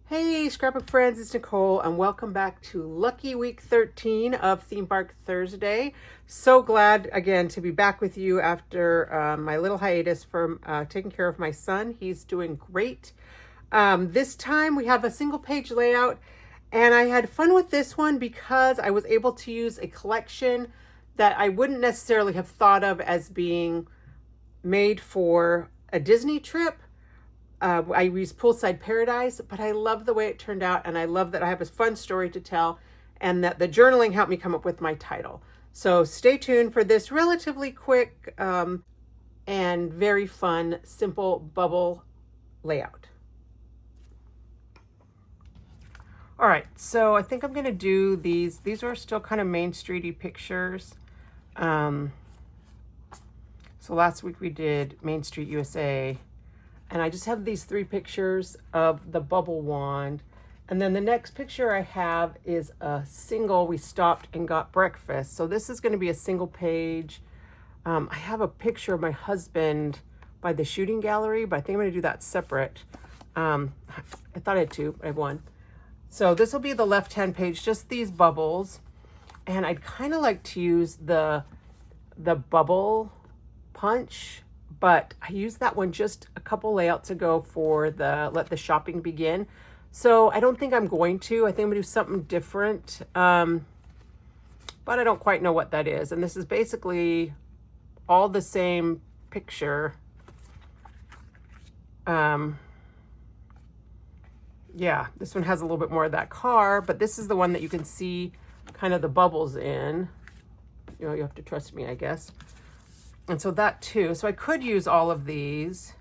Hey, scrapbook friends, it's Nicole, and welcome back to Lucky Week 13 of Theme Park Thursday. So glad again to be back with you after my little hiatus from taking care of my son. He's doing great. This time we have a single page layout, and I had fun with this one because I was able to use a collection that I wouldn't necessarily have thought of as being made for a Disney trip. I used Poolside Paradise, but I love the way it turned out, and I love that I have a fun story to tell, and that the journaling helped me come up with my title. So stay tuned for this relatively quick and very fun, simple bubble layout. All right, so I think I'm going to do these. These are still kind of Main Streety pictures. So last week we did Main Street USA. And I just have these three pictures of the bubble wand. And then the next picture I have is a single, we stopped and got breakfast. So this is going to be a single page. I have a picture of my husband by the shooting gallery, but I think I'm going to do that separate. I thought I had two, but I have one. So this will be the left-hand page, just these bubbles. And I'd kind of like to use the bubble punch, but I used that one just a couple layouts ago for the Let the Shopping Begin. So I don't think I'm going to. I think I'm going to do something different, but I don't quite know what that is. And this is basically all the same picture. Yeah, this one has a little bit more of that car, but this is the one that you can see kind of the bubbles in. You know, you have to trust me, I guess. And so that too. So I could use all of these.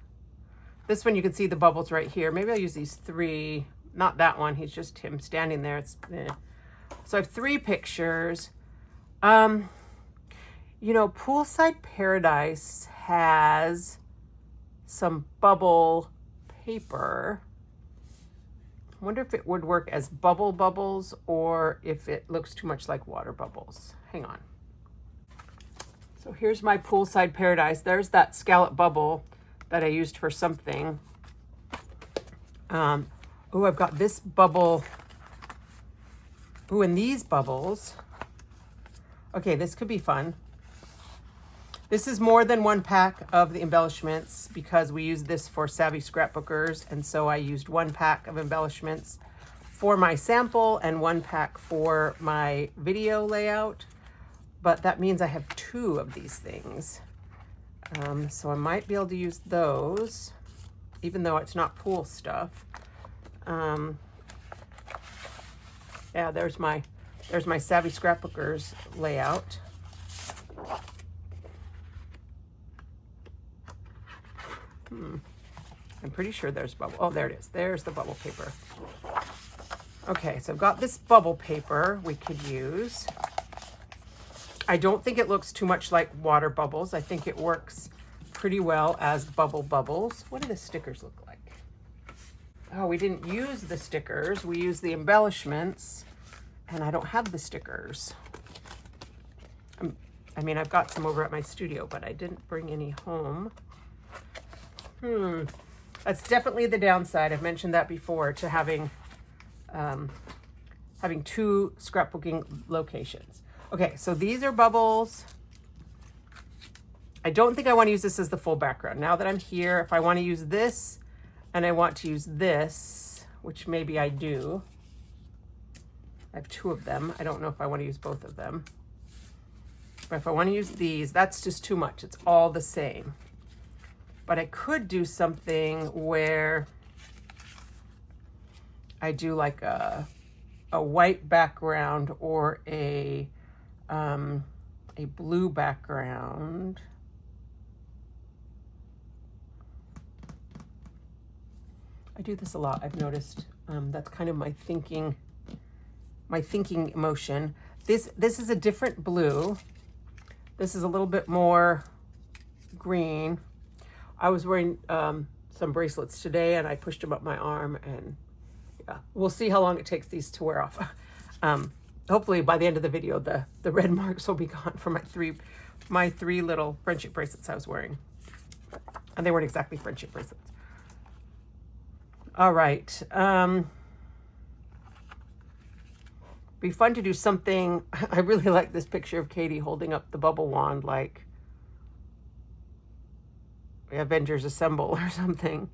This one you can see the bubbles right here. Maybe I'll use these three. Not that one. He's just him standing there. It's So I have three pictures. You know, Poolside Paradise has some bubble paper. I wonder if it would work as bubble bubbles or if it looks too much like water bubbles. Hang on. So here's my Poolside Paradise. There's that scallop bubble that I used for something. Oh, I've got this bubble. Oh, and these bubbles. Okay, this could be fun. This is more than one pack of the embellishments because we use this for savvy scrapbookers. And so I used one pack of embellishments for my sample and one pack for my video layout. But that means I have two of these things. So I might be able to use those, even though it's not pool stuff. Yeah, there's my Savvy Scrapbookers layout. I'm pretty sure there's bubble. Oh, there it is. There's the bubble paper. Okay, so I've got this bubble paper we could use. I don't think it looks too much like water bubbles. I think it works pretty well as bubble bubbles. What do the stickers look like? Oh, we didn't use the stickers. We used the embellishments, and I don't have the stickers. I mean, I've got some over at my studio, but I didn't bring any home. That's definitely the downside. I've mentioned that before, to having two scrapbooking locations. Okay, so these are bubbles. I don't think I want to use this as the full background. Now that I'm here, if I want to use this and I want to use this, which maybe I do. I have two of them. I don't know if I want to use both of them. But if I want to use these, that's just too much. It's all the same. But I could do something where I do like a white background or a blue background. I do this a lot. I've noticed that's kind of my thinking motion. This is a different blue. This is a little bit more green. I was wearing some bracelets today, and I pushed them up my arm, and yeah, we'll see how long it takes these to wear off. Hopefully by the end of the video, the red marks will be gone for my three little friendship bracelets I was wearing. And they weren't exactly friendship bracelets. All right. Be fun to do something. I really like this picture of Katie holding up the bubble wand like Avengers Assemble or something.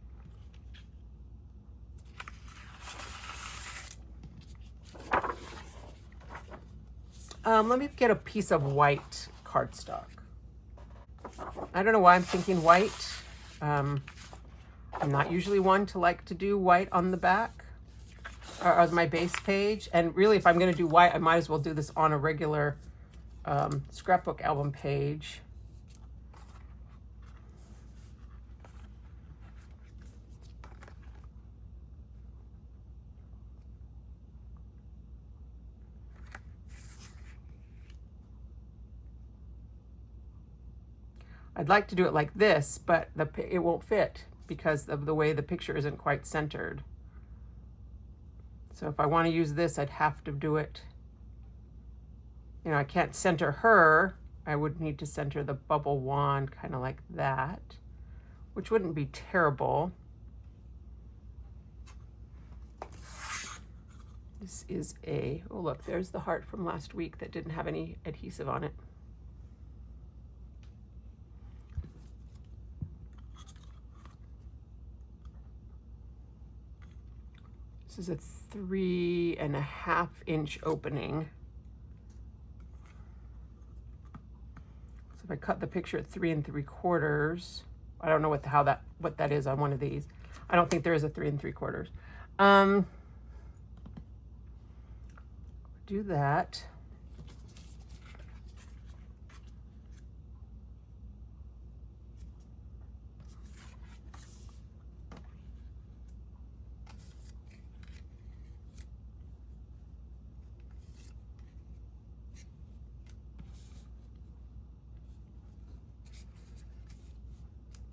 Let me get a piece of white cardstock. I don't know why I'm thinking white. I'm not usually one to like to do white on the back or my base page. And really, if I'm going to do white, I might as well do this on a regular scrapbook album page. I'd like to do it like this, but it won't fit because of the way the picture isn't quite centered. So if I want to use this, I'd have to do it. You know, I can't center her. I would need to center the bubble wand kind of like that, which wouldn't be terrible. This is oh look, there's the heart from last week that didn't have any adhesive on it. This is a 3.5 inch opening. So if I cut the picture at 3 3/4, I don't know what that is on one of these. I don't think there is a 3 3/4. Do that.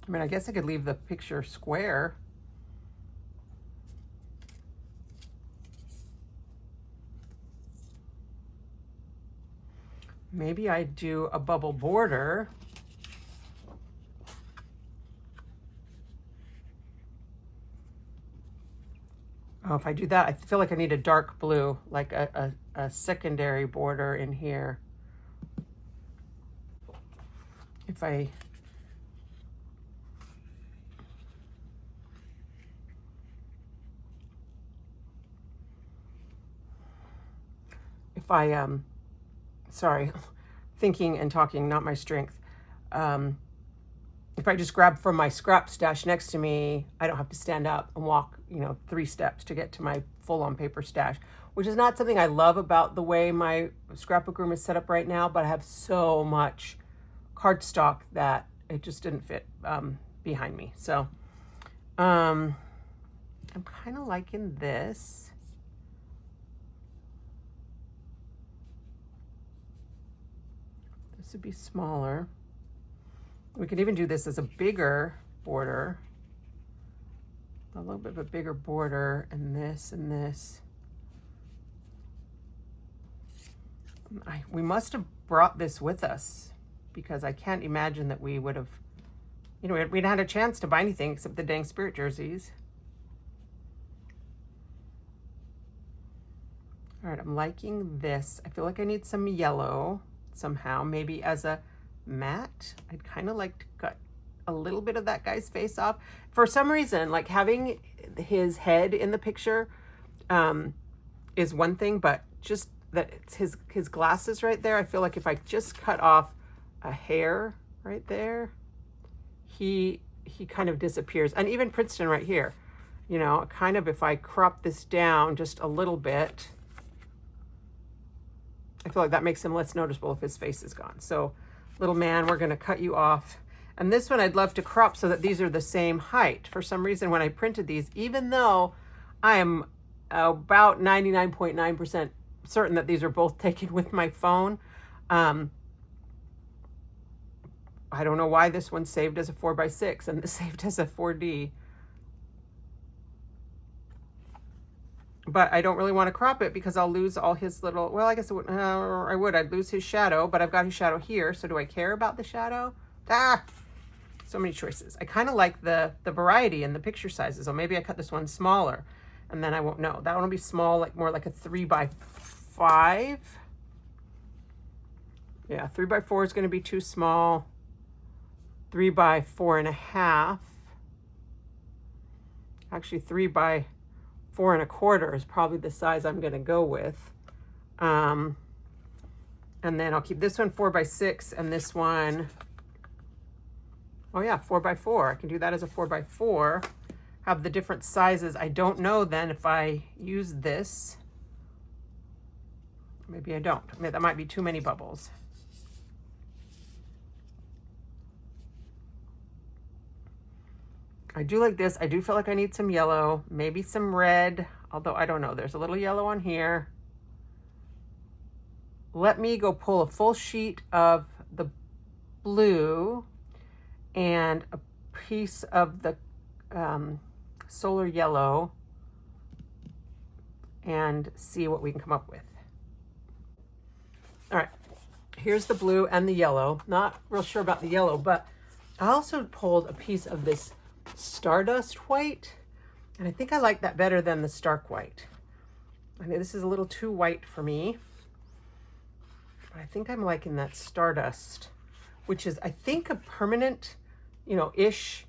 I mean, I guess I could leave the picture square. Maybe I do a bubble border. Oh, if I do that, I feel like I need a dark blue, like a secondary border in here. If I sorry, thinking and talking, not my strength. If I just grab from my scrap stash next to me, I don't have to stand up and walk, 3 steps to get to my full-on paper stash, which is not something I love about the way my scrapbook room is set up right now, but I have so much cardstock that it just didn't fit behind me. So I'm kind of liking this. This would be smaller. We could even do this as a bigger border, a little bit of a bigger border, and this and this. We must have brought this with us because I can't imagine that we would have, we'd had a chance to buy anything except the dang Spirit jerseys. All right, I'm liking this. I feel like I need some yellow somehow, maybe as a matte. I'd kind of like to cut a little bit of that guy's face off. For some reason, like having his head in the picture is one thing, but just that it's his glasses right there. I feel like if I just cut off a hair right there, he kind of disappears. And even Princeton right here, kind of if I crop this down just a little bit, I feel like that makes him less noticeable if his face is gone. So little man, we're gonna cut you off. And this one I'd love to crop so that these are the same height. For some reason, when I printed these, even though I am about 99.9% certain that these are both taken with my phone, I don't know why this one's saved as a 4x6 and this saved as a 4D. But I don't really want to crop it because I'll lose all his little, well, I guess I would. I'd lose his shadow, but I've got his shadow here. So do I care about the shadow? So many choices. I kind of like the variety in the picture sizes. So maybe I cut this one smaller and then I won't know. That one will be small, like more like a 3x5 5. Yeah, 3 by 4 is going to be too small. 3 by 4.5. Actually, 3 by 4.25 is probably the size I'm going to go with. And then I'll keep this one 4 by 6 and this one, oh yeah, 4 by 4. I can do that as a 4 by 4. Have the different sizes. I don't know then if I use this. Maybe I don't. I mean, that might be too many bubbles. I do like this. I do feel like I need some yellow, maybe some red, although I don't know. There's a little yellow on here. Let me go pull a full sheet of the blue and a piece of the solar yellow and see what we can come up with. All right, here's the blue and the yellow. Not real sure about the yellow, but I also pulled a piece of this Stardust white, and I think I like that better than the stark white. I mean, this is a little too white for me, but I think I'm liking that Stardust, which is, I think, a permanent, ish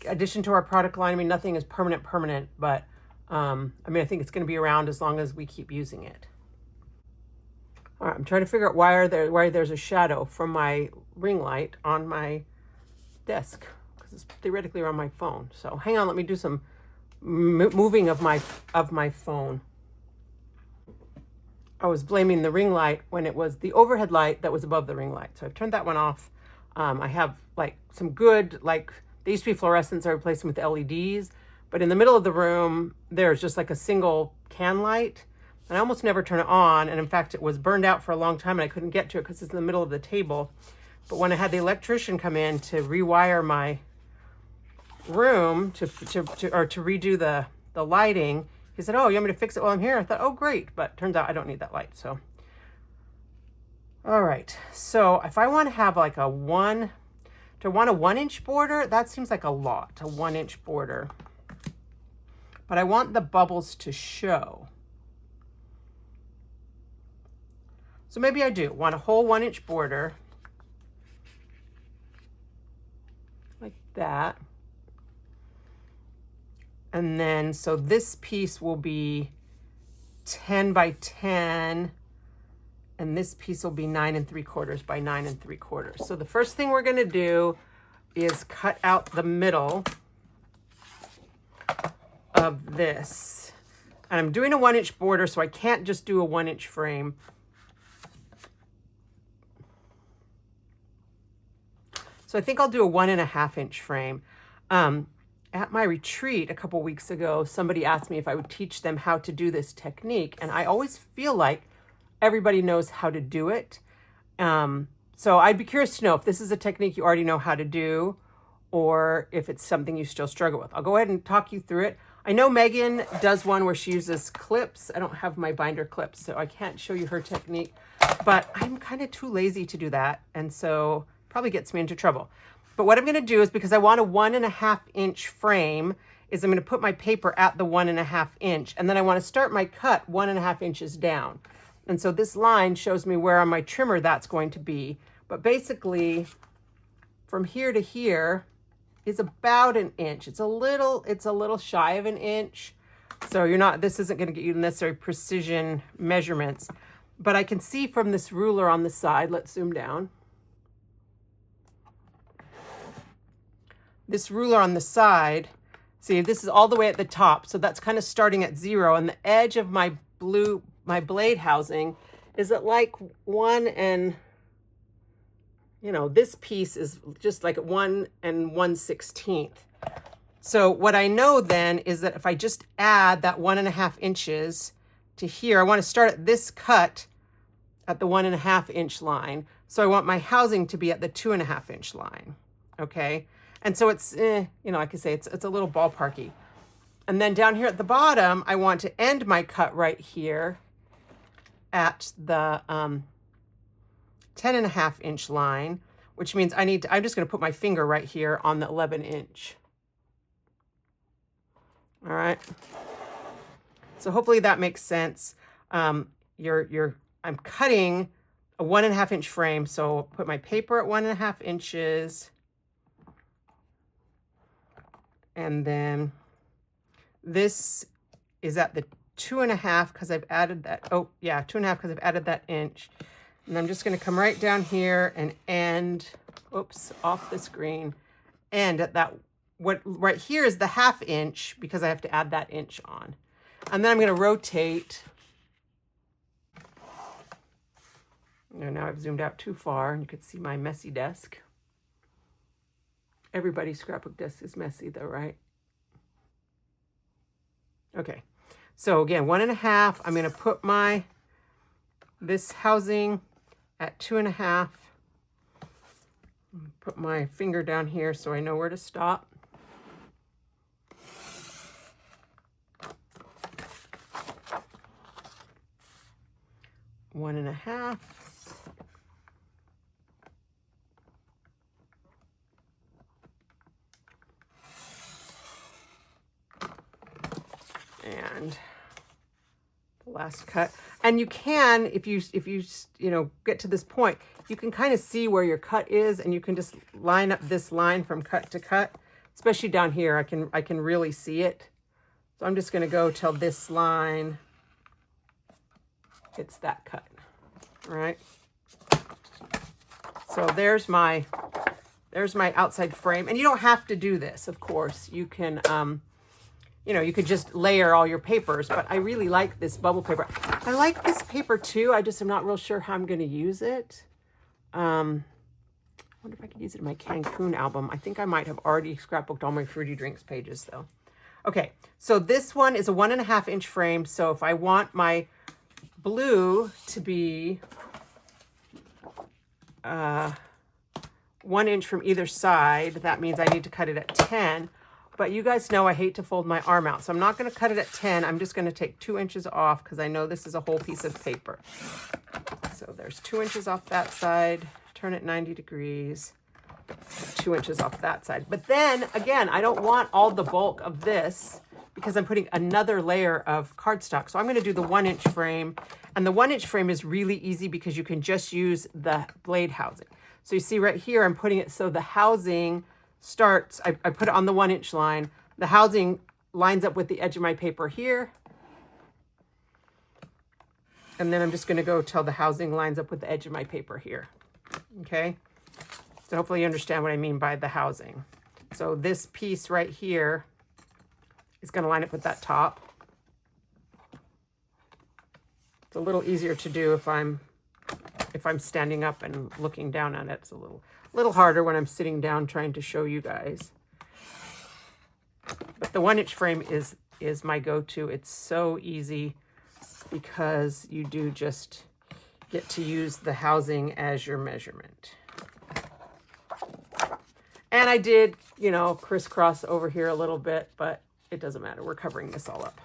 addition to our product line. I mean, nothing is permanent, but I mean, I think it's going to be around as long as we keep using it. All right, I'm trying to figure out why there's a shadow from my ring light on my desk, because it's theoretically on my phone. So hang on, let me do some moving of my phone. I was blaming the ring light when it was the overhead light that was above the ring light. So I've turned that one off. I have like some good, like they used to be fluorescents. I replaced them with LEDs, but in the middle of the room, there's just like a single can light. And I almost never turn it on. And in fact, it was burned out for a long time and I couldn't get to it because it's in the middle of the table. But when I had the electrician come in to rewire my room to redo the lighting, he said, "Oh, you want me to fix it while I'm here?" I thought, "Oh, great." But turns out I don't need that light. So, all right. So if I want to have like a 1-inch border, that seems like a lot, a 1-inch border. But I want the bubbles to show. So maybe I do want a whole 1-inch border like that. And then, so this piece will be 10 by 10, and this piece will be 9 3/4 by 9 3/4. So the first thing we're gonna do is cut out the middle of this. And I'm doing a 1-inch border, so I can't just do a 1-inch frame. So I think I'll do a 1.5-inch frame. At my retreat a couple weeks ago, somebody asked me if I would teach them how to do this technique. And I always feel like everybody knows how to do it. So I'd be curious to know if this is a technique you already know how to do, or if it's something you still struggle with. I'll go ahead and talk you through it. I know Megan does one where she uses clips. I don't have my binder clips, so I can't show you her technique, but I'm kind of too lazy to do that. And so probably gets me into trouble. But what I'm going to do is, because I want a 1.5-inch frame, is I'm going to put my paper at the 1.5 inch, and then I want to start my cut 1.5 inches down. And so this line shows me where on my trimmer that's going to be. But basically, from here to here is about an inch. It's a little shy of an inch. So this isn't going to get you necessary precision measurements. But I can see from this ruler on the side, let's zoom down. This ruler on the side, see, this is all the way at the top. So that's kind of starting at 0. And the edge of my blade housing is at like 1 and, this piece is just like 1 1/16. So what I know then is that if I just add that 1.5 inches to here, I want to start at this cut at the 1.5 inch line. So I want my housing to be at the 2.5 inch line. Okay. And so it's, like I say, it's a little ballparky. And then down here at the bottom, I want to end my cut right here at the 10.5 inch line, which means I'm just going to put my finger right here on the 11 inch. All right. So hopefully that makes sense. I'm cutting a 1.5 inch frame. So I'll put my paper at 1.5 inches. And then this is at the 2.5 because I've added that. Oh yeah, 2.5 because I've added that inch. And I'm just going to come right down here and end, oops, off the screen, end at that, what right here is the 1/2 inch because I have to add that inch on. And then I'm going to rotate. Now I've zoomed out too far and you can see my messy desk. Everybody's scrapbook desk is messy though, right? Okay, so again, 1.5. I'm going to put this housing at 2.5. Put my finger down here so I know where to stop. One and a half. And the last cut. And you can, if you get to this point, you can kind of see where your cut is, and you can just line up this line from cut to cut. Especially down here, I can really see it. So I'm just going to go till this line hits that cut. All right. So there's my outside frame, and you don't have to do this, of course. You can you could just layer all your papers, but I really like this bubble paper. I like this paper too. I just am not real sure how I'm going to use it. I wonder if I could use it in my Cancun album. I think I might have already scrapbooked all my Fruity Drinks pages though. Okay, so this one is a 1.5 inch frame. So if I want my blue to be 1 inch from either side, that means I need to cut it at 10. But you guys know I hate to fold my arm out, so I'm not going to cut it at 10. I'm just going to take 2 inches off because I know this is a whole piece of paper. So there's 2 inches off that side, turn it 90 degrees, 2 inches off that side. But then, again, I don't want all the bulk of this because I'm putting another layer of cardstock. So I'm going to do the 1 inch frame. And the 1 inch frame is really easy because you can just use the blade housing. So you see right here, I'm putting it so the housing starts, I put it on the 1 inch line. The housing lines up with the edge of my paper here. And then I'm just going to go till the housing lines up with the edge of my paper here. Okay. So hopefully you understand what I mean by the housing. So this piece right here is going to line up with that top. It's a little easier to do if I'm standing up and looking down on it. It's a little harder when I'm sitting down trying to show you guys. But the 1 inch frame is my go-to. It's so easy because you do just get to use the housing as your measurement. And I did, crisscross over here a little bit, but it doesn't matter. We're covering this all up.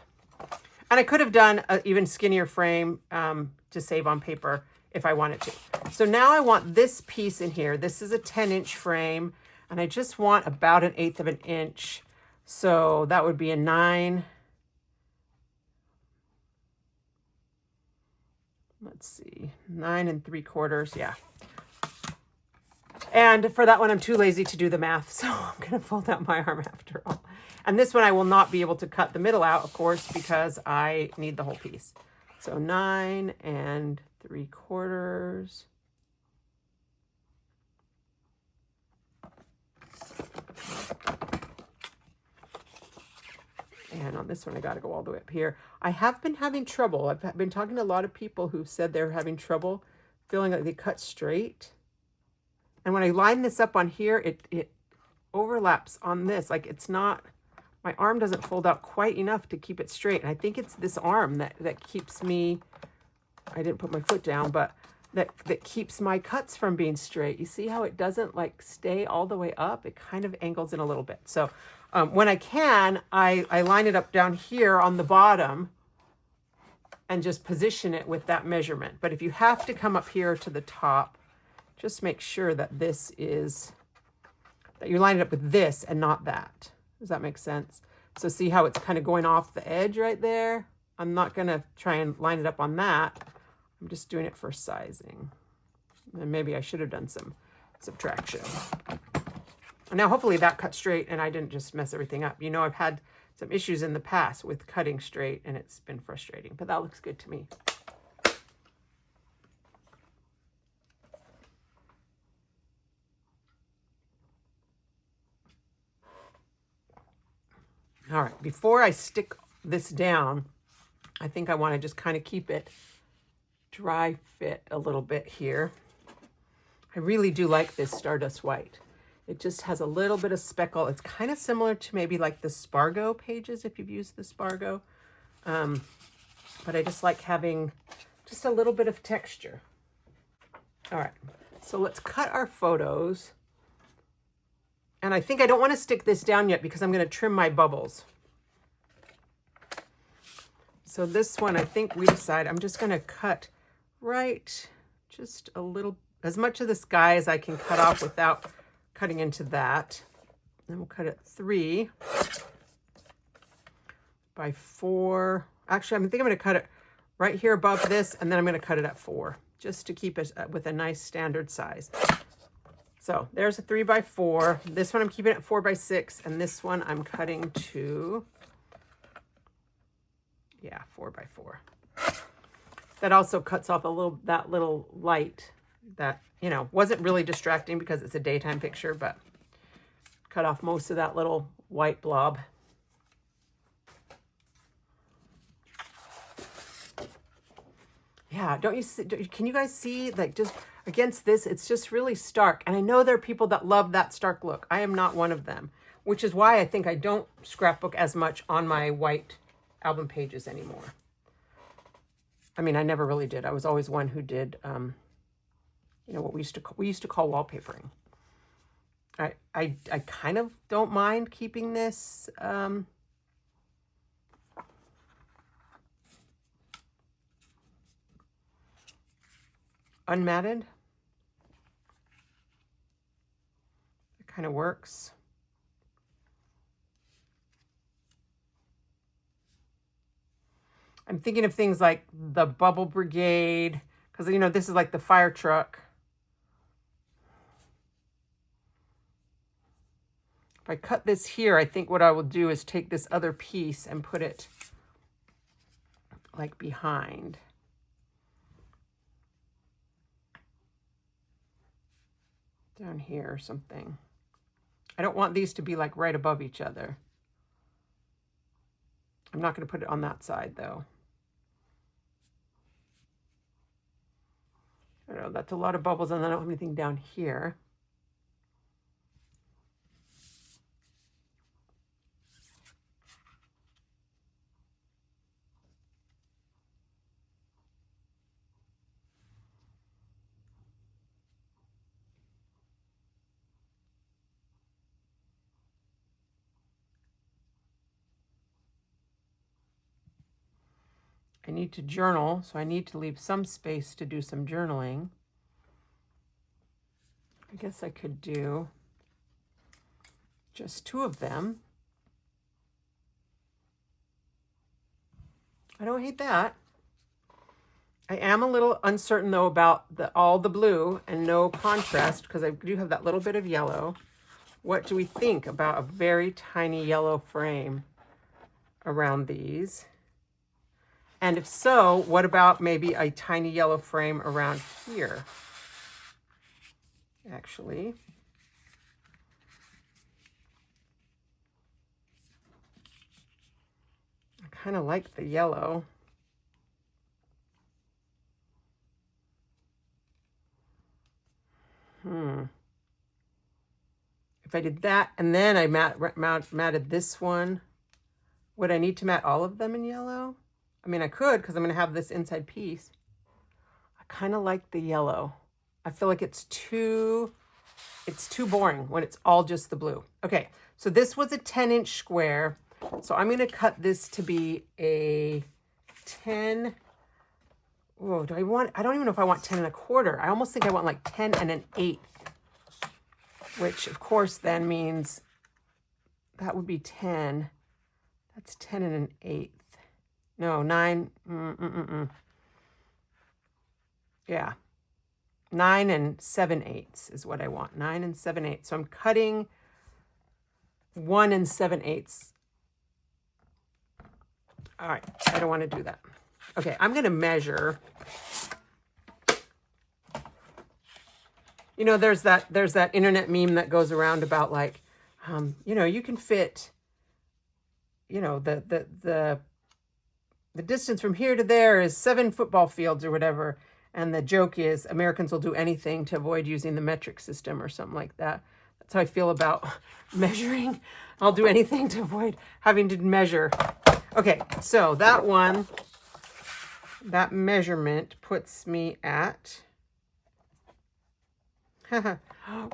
And I could have done an even skinnier frame to save on paper if I wanted to. So now I want this piece in here. This is a 10 inch frame, and I just want about 1/8 of an inch. So that would be a 9. Let's see, 9 3/4. Yeah. And for that one, I'm too lazy to do the math, so I'm going to fold out my arm after all. And this one, I will not be able to cut the middle out, of course, because I need the whole piece. So 9 3/4. And on this one, I got to go all the way up here. I have been having trouble. I've been talking to a lot of people who said they're having trouble feeling like they cut straight. And when I line this up on here, it overlaps on this. Like it's not, my arm doesn't fold out quite enough to keep it straight. And I think it's this arm that keeps me, I didn't put my foot down, but that keeps my cuts from being straight. You see how it doesn't like stay all the way up? It kind of angles in a little bit. So when I can, I line it up down here on the bottom and just position it with that measurement. But if you have to come up here to the top, just make sure that that you line it up with this and not that. Does that make sense? So see how it's kind of going off the edge right there? I'm not going to try and line it up on that. I'm just doing it for sizing. And maybe I should have done some subtraction. Now, hopefully that cut straight and I didn't just mess everything up. You know, I've had some issues in the past with cutting straight and it's been frustrating, but that looks good to me. All right, before I stick this down, I think I want to just kind of keep it dry fit a little bit here. I really do like this Stardust White. It just has a little bit of speckle. It's kind of similar to maybe like the Spargo pages if you've used the Spargo. But I just like having just a little bit of texture. All right, so let's cut our photos. And I think I don't want to stick this down yet because I'm going to trim my bubbles. So this one, I think we decide I'm just going to cut right just a little, as much of the sky as I can cut off without cutting into that. Then we'll cut it 3 by 4. Actually, I think I'm going to cut it right here above this, and then I'm going to cut it at 4 just to keep it with a nice standard size. So there's a 3 by 4. This one I'm keeping at 4 by 6, and this one I'm cutting to, yeah, 4 by 4. That also cuts off that little light that, you know, wasn't really distracting because it's a daytime picture, but cut off most of that little white blob. Yeah, don't you see, can you guys see, like, just against this, it's just really stark. And I know there are people that love that stark look. I am not one of them, which is why I think I don't scrapbook as much on my white album pages anymore. I mean, I never really did. I was always one who did, you know, what we used to call wallpapering. I kind of don't mind keeping this unmatted. It kind of works. I'm thinking of things like the Bubble Brigade, because, you know, this is like the fire truck. If I cut this here, I think what I will do is take this other piece and put it like behind. Down here or something. I don't want these to be like right above each other. I'm not going to put it on that side though. I don't know, that's a lot of bubbles and I don't have anything down here. I need to journal, so I need to leave some space to do some journaling. I guess I could do just 2 of them. I don't hate that. I am a little uncertain though about all the blue and no contrast because I do have that little bit of yellow. What do we think about a very tiny yellow frame around these? And if so, what about maybe a tiny yellow frame around here? Actually, I kind of like the yellow. If I did that and then I matted this one, would I need to matte all of them in yellow? I mean, I could because I'm going to have this inside piece. I kind of like the yellow. I feel like it's too boring when it's all just the blue. Okay, so this was a 10-inch square. So I'm going to cut this to be a 10. Oh, I don't even know if I want 10 1/4. I almost think I want like 10 1/8, which of course then means that would be 10. That's 10 1/8. No, 9. Yeah, 9 7/8 is what I want. 9 7/8. So I'm cutting 1 7/8. All right, I don't want to do that. Okay, I'm going to measure. You know, there's that internet meme that goes around about like, you know, you can fit, you know, the distance from here to there is 7 football fields or whatever. And the joke is Americans will do anything to avoid using the metric system or something like that. That's how I feel about measuring. I'll do anything to avoid having to measure. Okay, so that measurement puts me at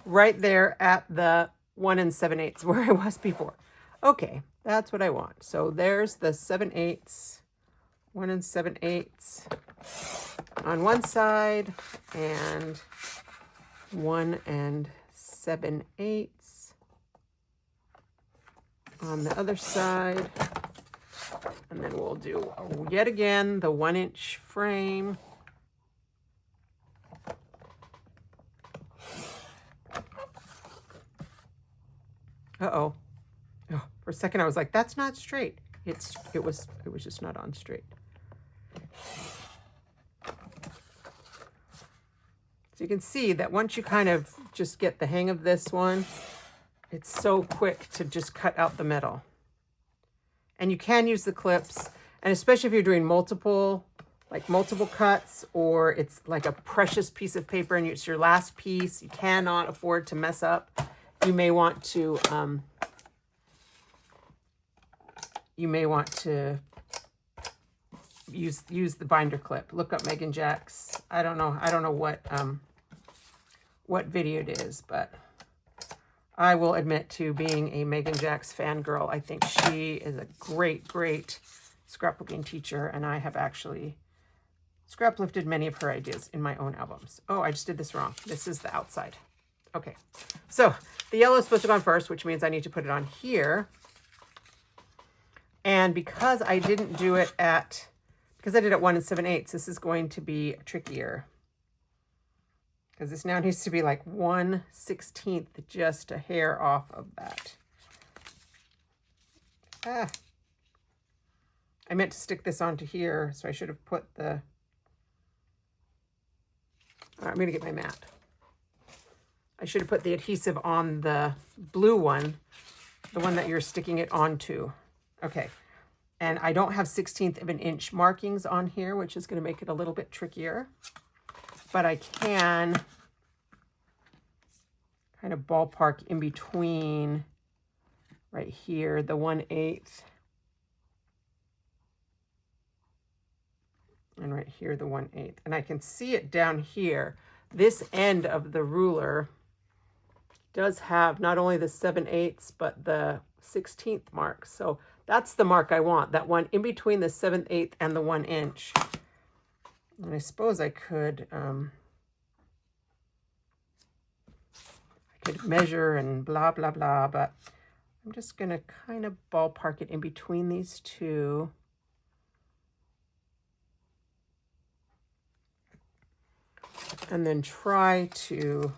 right there at the 1 7/8 where I was before. Okay, that's what I want. So there's the 7/8, 1 7/8 on one side and 1 7/8 on the other side. And then we'll do yet again the 1-inch frame. Uh-oh. Oh, for a second I was like, that's not straight. It was just not on straight. So you can see that once you kind of just get the hang of this one, it's so quick to just cut out the metal. And you can use the clips, and especially if you're doing multiple cuts, or it's like a precious piece of paper and it's your last piece, you cannot afford to mess up. You may want to use the binder clip. Look up Megan Jacks. I don't know what video it is, but I will admit to being a Megan Jacks fangirl. I think she is a great, great scrapbooking teacher, and I have actually scrap lifted many of her ideas in my own albums. Oh, I just did this wrong. This is the outside. Okay, so the yellow is supposed to go on first, which means I need to put it on here. And because I didn't do it because I did it 1 7/8, this is going to be trickier. Because this now needs to be like 1/16, just a hair off of that. I meant to stick this onto here, so I should have put the... All right, I'm going to get my mat. I should have put the adhesive on the blue one, the one that you're sticking it onto. Okay, and I don't have 1/16 of an inch markings on here, which is going to make it a little bit trickier. But I can kind of ballpark in between right here, the 1/8, and right here, the 1/8. And I can see it down here. This end of the ruler does have not only the 7/8, but the 1/16 mark. So that's the mark I want, that one in between the 7/8 and the 1 inch. And I suppose I could measure and blah, blah, blah, but I'm just going to kind of ballpark it in between these two. And then try to,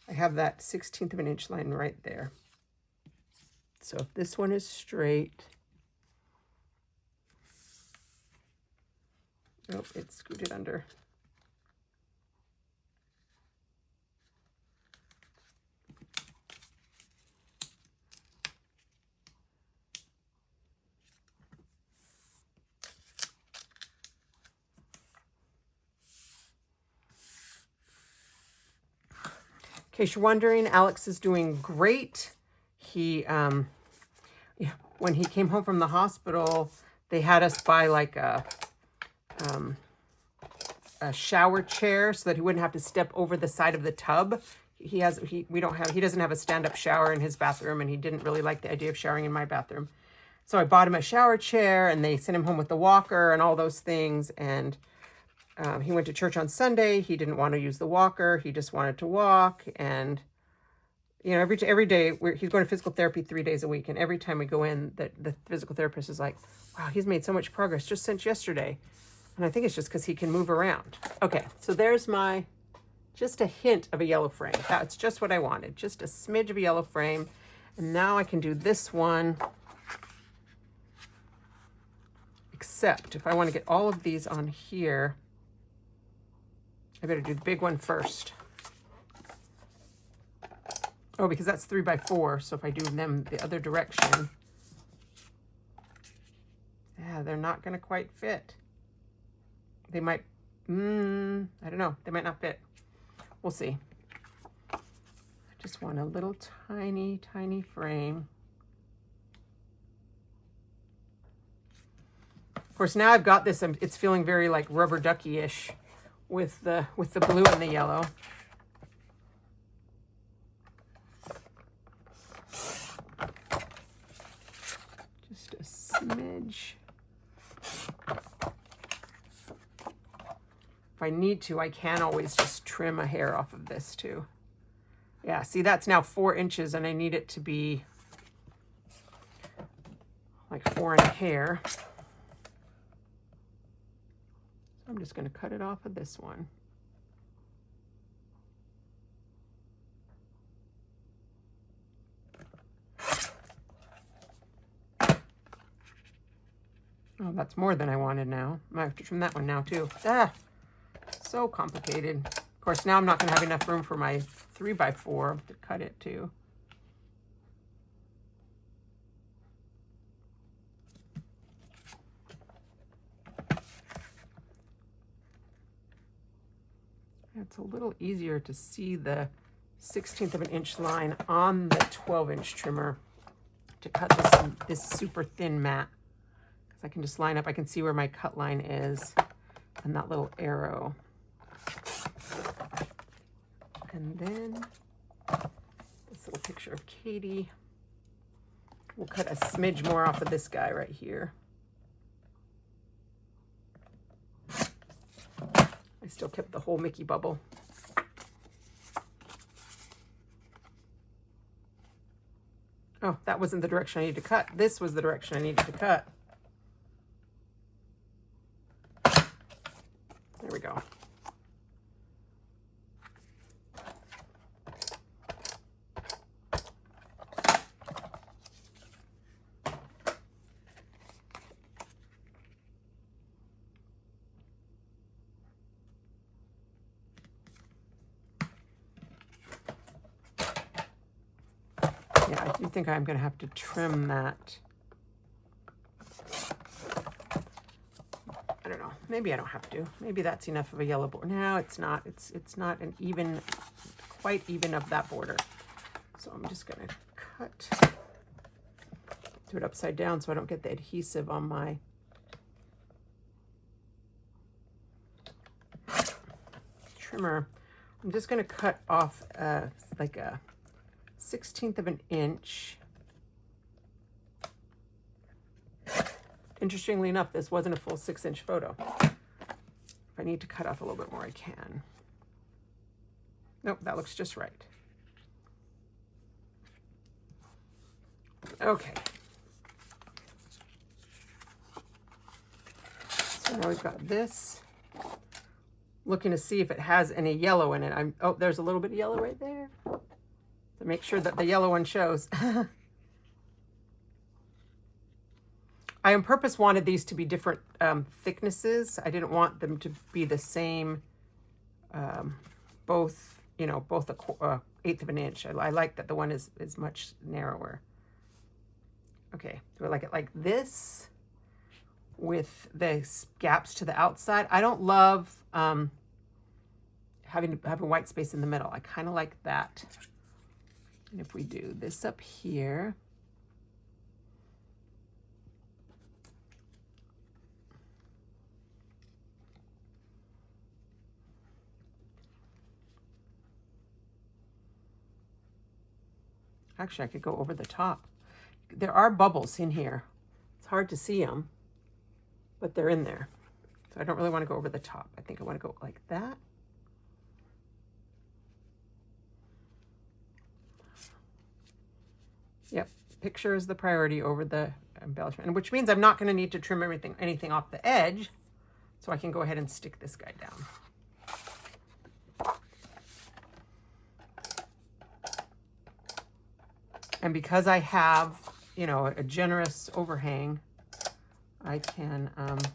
I have that 1/16 of an inch line right there. So if this one is straight, oh, it scooted under. In case you're wondering, Alex is doing great. He, when he came home from the hospital, they had us buy like a shower chair so that he wouldn't have to step over the side of the tub. He doesn't have a stand-up shower in his bathroom, and he didn't really like the idea of showering in my bathroom. So I bought him a shower chair, and they sent him home with the walker and all those things. And he went to church on Sunday. He didn't want to use the walker. He just wanted to walk. And, you know, every day he's going to physical therapy 3 days a week. And every time we go in, the physical therapist is like, wow, he's made so much progress just since yesterday. And I think it's just because he can move around. Okay, so there's my, just a hint of a yellow frame. That's just what I wanted, just a smidge of a yellow frame. And now I can do this one. Except if I want to get all of these on here, I better do the big one first. Oh, because that's 3x4. So if I do them the other direction, yeah, they're not going to quite fit. They might, I don't know. They might not fit. We'll see. I just want a little tiny, tiny frame. Of course, now I've got this, it's feeling very like rubber ducky-ish with the blue and the yellow. Just a smidge. If I need to, I can always just trim a hair off of this too. Yeah, see, that's now 4 inches and I need it to be like 4 and a hair. So I'm just going to cut it off of this one. Oh, that's more than I wanted now. I have to trim that one now too. Ah, so complicated. Of course, now I'm not going to have enough room for my 3x4 to cut it too. It's a little easier to see the 1/16 of an inch line on the 12-inch trimmer to cut this super thin mat. Because I can just line up, I can see where my cut line is and that little arrow. And then this little picture of Katie. We'll cut a smidge more off of this guy right here. I still kept the whole Mickey bubble. Oh, that wasn't the direction I needed to cut. This was the direction I needed to cut. There we go. Yeah, I do think I'm going to have to trim that. I don't know. Maybe I don't have to. Maybe that's enough of a yellow border. No, it's not. It's not an even, quite even of that border. So I'm just going to cut, do it upside down so I don't get the adhesive on my trimmer. I'm just going to cut off like a 1/16 of an inch. Interestingly enough, this wasn't a full 6-inch photo. If I need to cut off a little bit more, I can. Nope, that looks just right. Okay. So now we've got this. Looking to see if it has any yellow in it. Oh, there's a little bit of yellow right there. To make sure that the yellow one shows. I on purpose wanted these to be different thicknesses. I didn't want them to be the same, both a 1/8 of an inch. I like that the one is much narrower. Okay, do I like it like this with the gaps to the outside? I don't love having white space in the middle. I kind of like that. And if we do this up here, actually I could go over the top. There are bubbles in here. It's hard to see them, but they're in there. So I don't really want to go over the top. I think I want to go like that. Yep, picture is the priority over the embellishment, which means I'm not going to need to trim anything off the edge So I can go ahead and stick this guy down. And because I have, you know, a generous overhang, I can find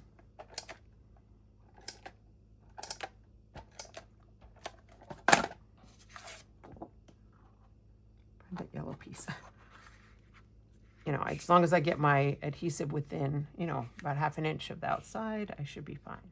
that yellow piece. You know, as long as I get my adhesive within, you know, about 1/2 inch of the outside, I should be fine.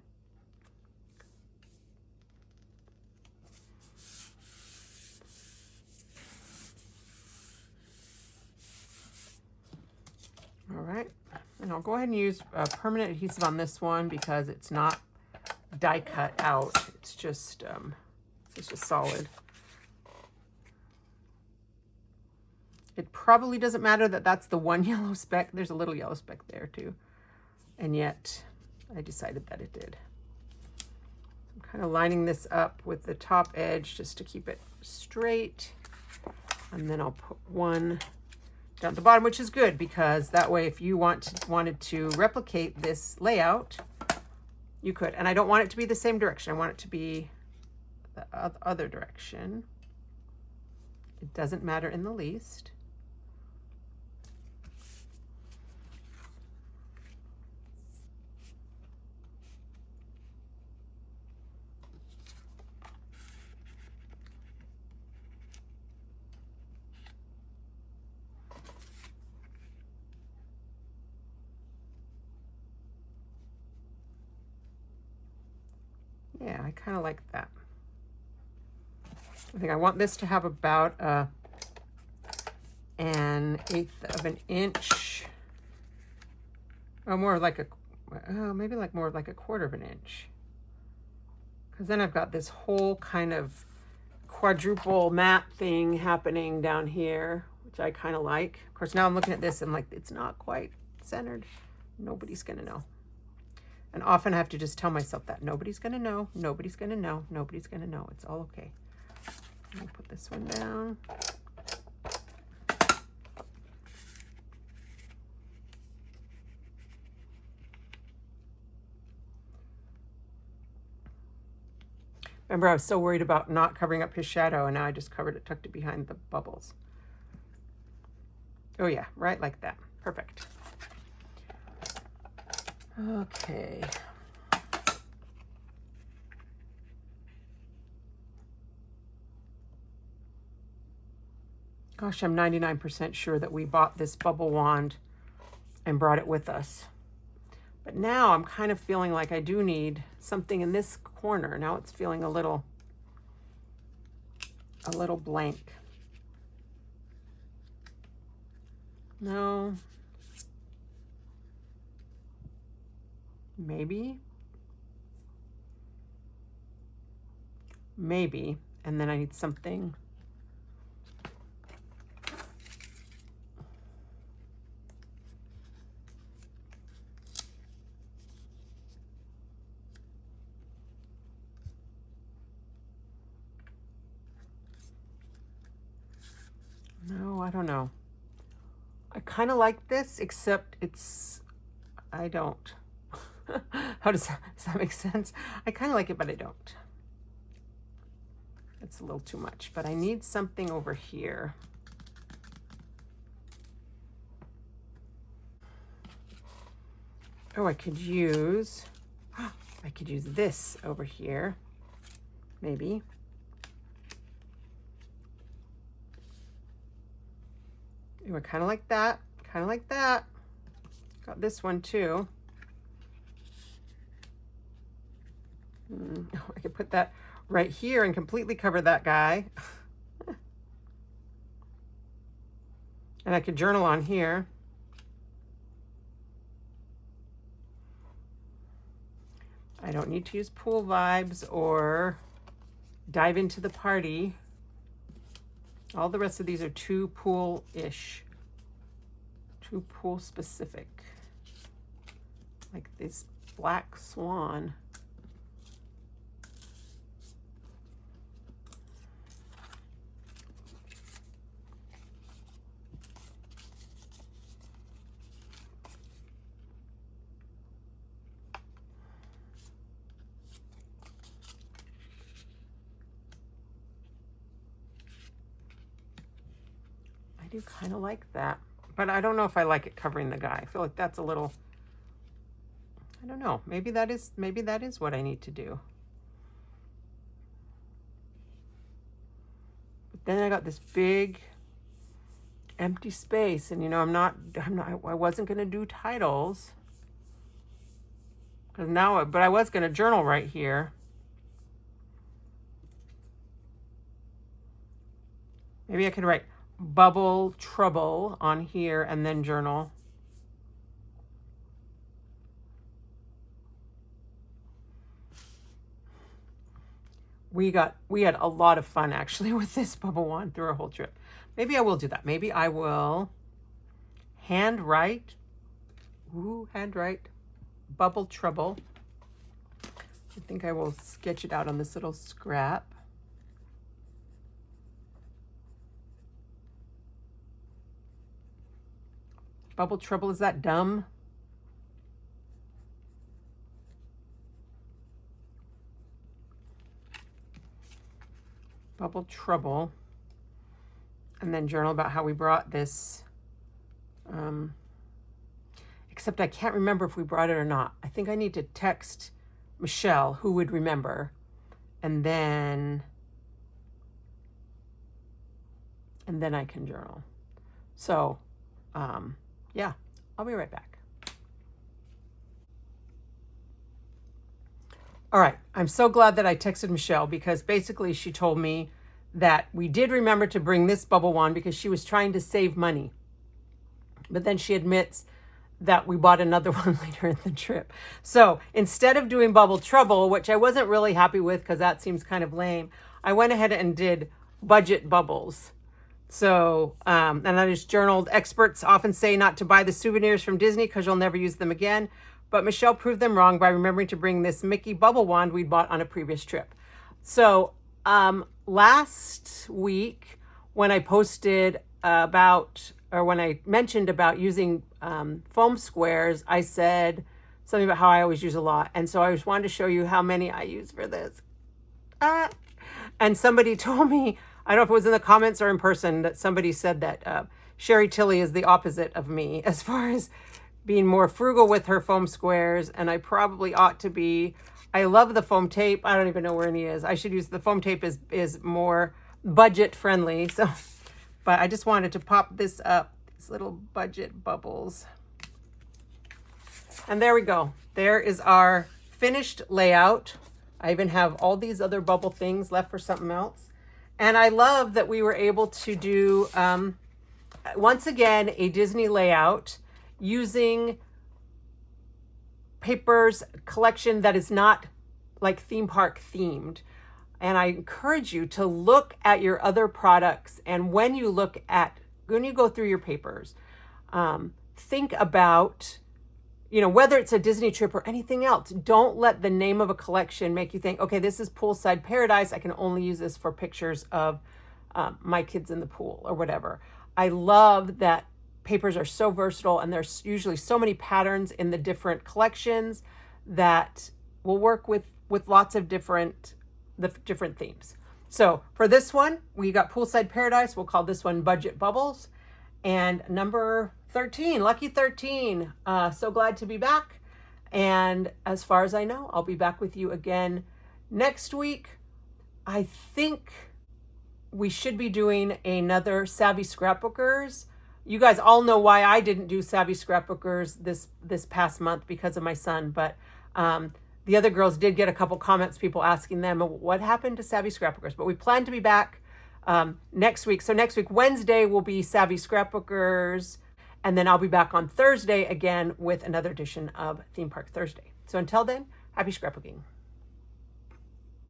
All right, and I'll go ahead and use permanent adhesive on this one because it's not die cut out. It's just solid. It probably doesn't matter that that's the one yellow speck. There's a little yellow speck there too. And yet I decided that it did. I'm kind of lining this up with the top edge just to keep it straight. And then I'll put one down at the bottom, which is good because that way if you wanted to replicate this layout, you could. And I don't want it to be the same direction. I want it to be the other direction. It doesn't matter in the least. Yeah, I kind of like that. I think I want this to have about 1/8 of an inch. Oh, more like maybe like more like 1/4 of an inch. Because then I've got this whole kind of quadruple mat thing happening down here, which I kind of like. Of course, now I'm looking at this and like, it's not quite centered. Nobody's going to know. And often I have to just tell myself that nobody's going to know, nobody's going to know, nobody's going to know. It's all okay. I'll put this one down. Remember, I was so worried about not covering up his shadow, and now I just tucked it behind the bubbles. Oh yeah, right like that. Perfect. Okay. Gosh, I'm 99% sure that we bought this bubble wand and brought it with us. But now I'm kind of feeling like I do need something in this corner. Now it's feeling a little blank. No. Maybe. And then I need something. No, I don't know. I kind of like this, except I don't. Does that make sense? I kind of like it, but I don't. It's a little too much, but I need something over here. Oh, I could use this over here, maybe. Ooh, I kind of like that, Got this one too. I could put that right here and completely cover that guy. And I could journal on here. I don't need to use pool vibes or dive into the party. All the rest of these are too pool-ish, too pool specific. Like this black swan. do kind of like that, but I don't know if I like it covering the guy. I feel like that's a little, I don't know. Maybe that is what I need to do. But then I got this big empty space, and you know, I wasn't going to do titles because now, but I was going to journal right here. Maybe I could write bubble trouble on here and then journal. We had a lot of fun actually with this bubble wand through our whole trip. Maybe I will do that. Maybe I will handwrite bubble trouble. I think I will sketch it out on this little scrap. Bubble trouble, is that dumb? Bubble trouble. And then journal about how we brought this, except I can't remember if we brought it or not. I think I need to text Michelle, who would remember, and then I can journal. So, yeah, I'll be right back. All right, I'm so glad that I texted Michelle, because basically she told me that we did remember to bring this bubble wand because she was trying to save money. But then she admits that we bought another one later in the trip. So instead of doing bubble trouble, which I wasn't really happy with because that seems kind of lame, I went ahead and did budget bubbles. So, and I just journaled, experts often say not to buy the souvenirs from Disney because you'll never use them again. But Michelle proved them wrong by remembering to bring this Mickey bubble wand we'd bought on a previous trip. So last week when I posted when I mentioned about using foam squares, I said something about how I always use a lot. And so I just wanted to show you how many I use for this. And somebody told me, I don't know if it was in the comments or in person, that somebody said that Sherry Tilly is the opposite of me as far as being more frugal with her foam squares, and I probably ought to be. I love the foam tape. I don't even know where any is. I should use the foam tape is more budget friendly. So, but I just wanted to pop this up, these little budget bubbles. And there we go. There is our finished layout. I even have all these other bubble things left for something else. And I love that we were able to do, once again, a Disney layout using papers collection that is not like theme park themed. And I encourage you to look at your other products. And when you go through your papers, think about, whether it's a Disney trip or anything else, don't let the name of a collection make you think, okay, this is Poolside Paradise. I can only use this for pictures of my kids in the pool or whatever. I love that papers are so versatile, and there's usually so many patterns in the different collections that will work with lots of different themes. So for this one, we got Poolside Paradise. We'll call this one Budget Bubbles. And number 13, lucky 13. So glad to be back. And as far as I know, I'll be back with you again next week. I think we should be doing another Savvy Scrapbookers. You guys all know why I didn't do Savvy Scrapbookers this past month, because of my son. But the other girls did get a couple comments, people asking them what happened to Savvy Scrapbookers. But we plan to be back next week. So next week, Wednesday, will be Savvy Scrapbookers. And then I'll be back on Thursday again with another edition of Theme Park Thursday. So until then, happy scrapbooking.